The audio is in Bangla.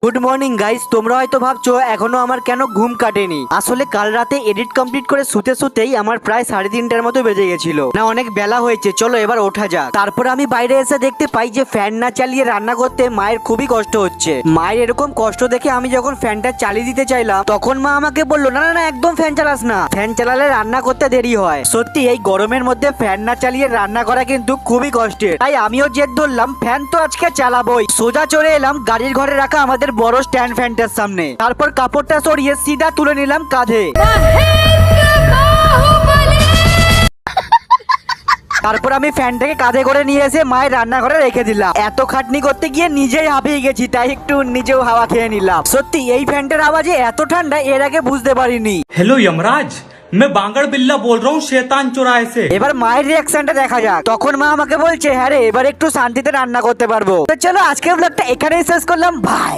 Good morning guys. তোমরা হয়তো ভাবছো এখনো আমার কেন ঘুম কাটেনি। আসলে কাল রাতে এডিট কমপ্লিট করে শুতে শুতেই আমার প্রায় 3:30টার মতো বেজে গেছিল। না অনেক বেলা হয়েছে, চলো এবার ওঠা যাক। তারপর আমি বাইরে এসে দেখতে পাই যে ফ্যান না চালিয়ে রান্না করতে মায়ের খুবই কষ্ট হচ্ছে। মায়ের এরকম কষ্ট দেখে আমি যখন ফ্যানটা চালিয়ে দিতে চাইলাম তখন মা আমাকে বললো, না না না একদম ফ্যান চালাস না, ফ্যান চালালে রান্না করতে দেরি হয়। সত্যি এই গরমের মধ্যে ফ্যান না চালিয়ে রান্না করা কিন্তু খুবই কষ্টের। তাই আমিও জেদ ধরলাম, ফ্যান তো আজকে চালাবোই। সোজা চলে এলাম গাড়ির ঘরে রাখা আমাদের বড় স্ট্যান্ড ফ্যানটার সামনে। তারপর কাপড়টা সরিয়ে সিধা তুলে নিলাম কাঁধে। তারপর আমি ফ্যানটাকে কাঁধে করে নিয়ে এসে মায়ের রান্নাঘরে রেখে দিলাম। এত খাটনি করতে গিয়ে নিজেই হাঁপিয়ে গেছি, তাই একটু নিজেও হাওয়া খেয়ে নিলাম। সত্যি এই ফ্যানটার আওয়াজে এত ঠান্ডা এর আগে বুঝতে পারিনি। हेलो यमराज, मैं बांगड़ बिल्ला बोल रहा हूँ शैतान चौराहे से। এবার মায়ের রিয়াকশনটা দেখা যাক। তখন মা আমাকে বলছে, হ্যাঁ রে এবার একটু শান্তিতে রান্না করতে পারবো। তো চলো আজকের ব্লগটা এখানেই শেষ করলাম, বাই।